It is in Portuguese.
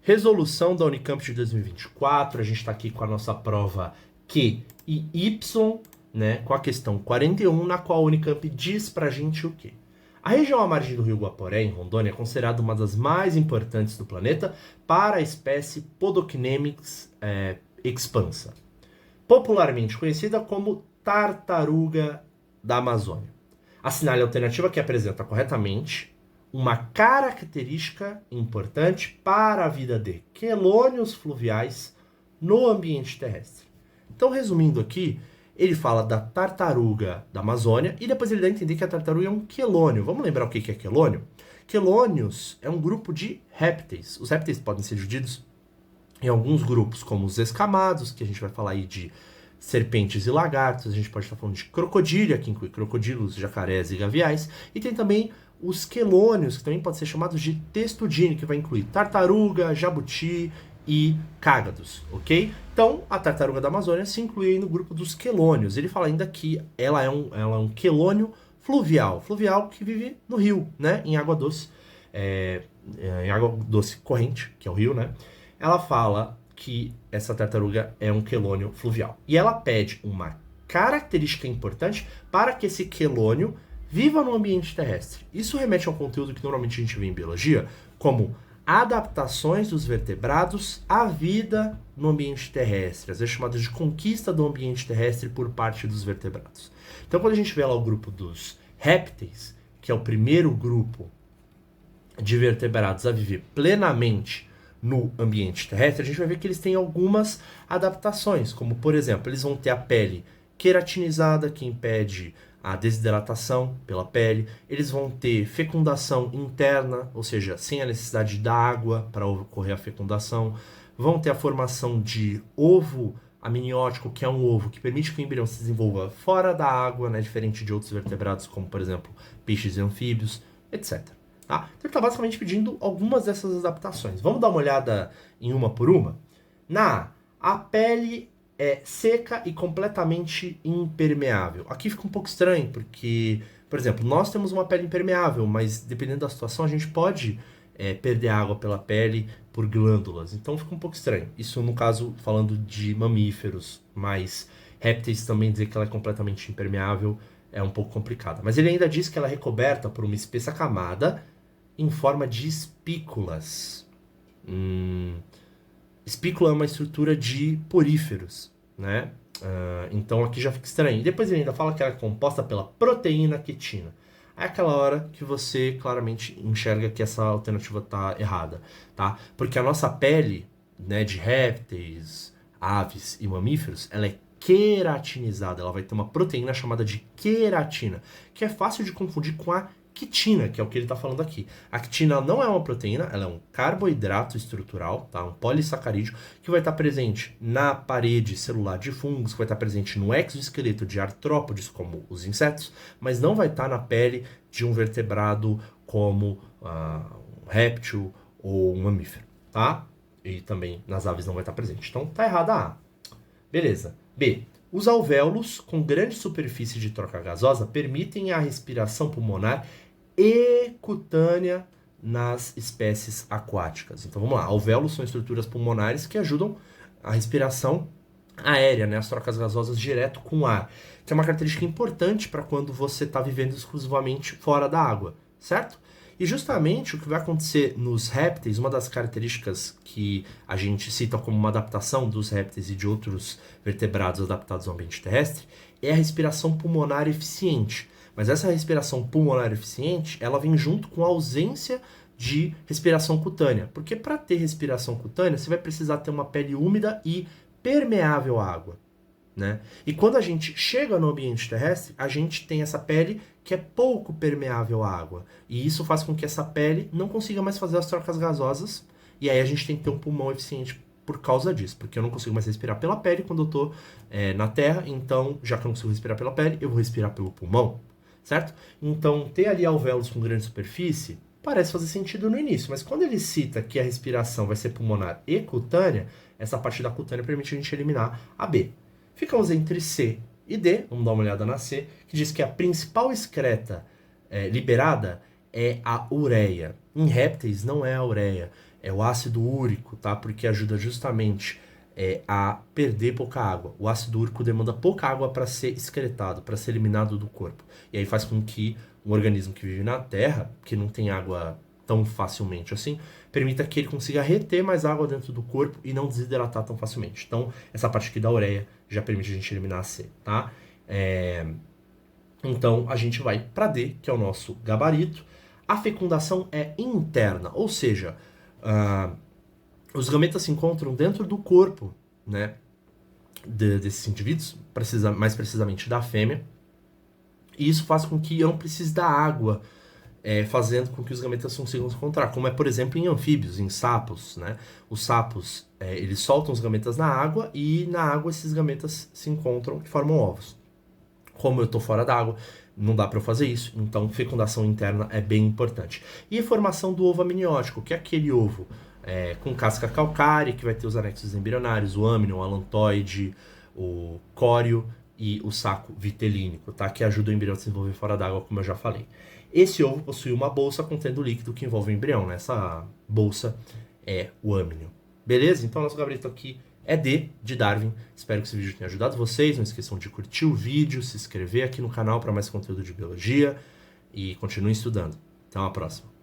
Resolução da Unicamp de 2024, a gente está aqui com a nossa prova Q e Y, né, com a questão 41, na qual a Unicamp diz pra gente o quê? A região à margem do rio Guaporé, em Rondônia, é considerada uma das mais importantes do planeta para a espécie Podocnemys expansa, popularmente conhecida como tartaruga da Amazônia. Assinale a alternativa que apresenta corretamente uma característica importante para a vida de quelônios fluviais no ambiente terrestre. Então, resumindo aqui, ele fala da tartaruga da Amazônia e depois ele dá a entender que a tartaruga é um quelônio. Vamos lembrar o que é quelônio? Quelônios é um grupo de répteis. Os répteis podem ser divididos em alguns grupos, como os escamados, que a gente vai falar aí de serpentes e lagartos, a gente pode estar falando de crocodília, que inclui crocodilos, jacarés e gaviais, e tem também os quelônios, que também pode ser chamados de testudine, que vai incluir tartaruga, jabuti e cágados, ok? Então, a tartaruga da Amazônia se inclui aí no grupo dos quelônios. Ele fala ainda que ela é um quelônio fluvial que vive no rio, né? Em água doce, em água doce corrente, que é o rio, né? Ela fala que essa tartaruga é um quelônio fluvial. E ela pede uma característica importante para que esse quelônio viva no ambiente terrestre. Isso remete a um conteúdo que normalmente a gente vê em biologia, como adaptações dos vertebrados à vida no ambiente terrestre, às vezes chamado de conquista do ambiente terrestre por parte dos vertebrados. Então, quando a gente vê lá o grupo dos répteis, que é o primeiro grupo de vertebrados a viver plenamente no ambiente terrestre, a gente vai ver que eles têm algumas adaptações, como, por exemplo, eles vão ter a pele queratinizada, que impede a desidratação pela pele, eles vão ter fecundação interna, ou seja, sem a necessidade da água para ocorrer a fecundação, vão ter a formação de ovo amniótico, que é um ovo que permite que o embrião se desenvolva fora da água, né, diferente de outros vertebrados, como, por exemplo, peixes e anfíbios, etc. Tá? Então ele está basicamente pedindo algumas dessas adaptações. Vamos dar uma olhada em uma por uma? A pele é seca e completamente impermeável. Aqui fica um pouco estranho, porque, por exemplo, nós temos uma pele impermeável, mas dependendo da situação a gente pode perder água pela pele por glândulas. Então fica um pouco estranho. Isso no caso falando de mamíferos, mas répteis também dizer que ela é completamente impermeável é um pouco complicado. Mas ele ainda diz que ela é recoberta por uma espessa camada em forma de espículas. Espícula é uma estrutura de poríferos, né? Então aqui já fica estranho. E depois ele ainda fala que ela é composta pela proteína quitina. É aquela hora que você claramente enxerga que essa alternativa está errada, tá? Porque a nossa pele, né, de répteis, aves e mamíferos, ela é queratinizada. Ela vai ter uma proteína chamada de queratina, que é fácil de confundir com a quitina, que é o que ele está falando aqui. A quitina não é uma proteína, ela é um carboidrato estrutural, tá? Um polissacarídeo, que vai estar presente na parede celular de fungos, que vai estar presente no exoesqueleto de artrópodes, como os insetos, mas não vai estar na pele de um vertebrado como um réptil ou um mamífero, tá? E também nas aves não vai estar presente. Então tá errada a A. Beleza. B. Os alvéolos, com grande superfície de troca gasosa, permitem a respiração pulmonar e cutânea nas espécies aquáticas. Então vamos lá, alvéolos são estruturas pulmonares que ajudam a respiração aérea, né, as trocas gasosas direto com o ar, que é uma característica importante para quando você está vivendo exclusivamente fora da água, certo? E justamente o que vai acontecer nos répteis, uma das características que a gente cita como uma adaptação dos répteis e de outros vertebrados adaptados ao ambiente terrestre, é a respiração pulmonar eficiente. Mas essa respiração pulmonar eficiente, ela vem junto com a ausência de respiração cutânea. Porque para ter respiração cutânea, você vai precisar ter uma pele úmida e permeável à água, né? E quando a gente chega no ambiente terrestre, a gente tem essa pele que é pouco permeável à água. E isso faz com que essa pele não consiga mais fazer as trocas gasosas. E aí a gente tem que ter um pulmão eficiente por causa disso. Porque eu não consigo mais respirar pela pele quando eu tô na terra. Então, já que eu não consigo respirar pela pele, eu vou respirar pelo pulmão. Certo? Então, ter ali alvéolos com grande superfície parece fazer sentido no início, mas quando ele cita que a respiração vai ser pulmonar e cutânea, essa parte da cutânea permite a gente eliminar a B. Ficamos entre C e D, vamos dar uma olhada na C, que diz que a principal excreta liberada é a ureia. Em répteis não é a ureia, é o ácido úrico, tá? Porque ajuda justamente a perder pouca água. O ácido úrico demanda pouca água para ser excretado, para ser eliminado do corpo. E aí faz com que um organismo que vive na Terra, que não tem água tão facilmente assim, permita que ele consiga reter mais água dentro do corpo e não desidratar tão facilmente. Então, essa parte aqui da ureia já permite a gente eliminar a C, tá? Então, a gente vai para D, que é o nosso gabarito. A fecundação é interna, ou seja, os gametas se encontram dentro do corpo, né, desses indivíduos, mais precisamente da fêmea, e isso faz com que eu não precise da água, fazendo com que os gametas consigam se encontrar, como é, por exemplo, em anfíbios, em sapos, né? Os sapos, eles soltam os gametas na água e na água esses gametas se encontram e formam ovos. Como eu estou fora d'água, não dá para eu fazer isso, então fecundação interna é bem importante. E a formação do ovo amniótico, que é aquele ovo com casca calcária, que vai ter os anexos embrionários, o âmnion, o alantoide, o córeo e o saco vitelínico, tá? Que ajuda o embrião a se desenvolver fora d'água, como eu já falei. Esse ovo possui uma bolsa contendo líquido que envolve o embrião, né? Essa bolsa é o âmnion. Beleza? Então, nosso gabarito aqui é D, de Darwin. Espero que esse vídeo tenha ajudado vocês. Não esqueçam de curtir o vídeo, se inscrever aqui no canal para mais conteúdo de biologia e continuem estudando. Até uma próxima.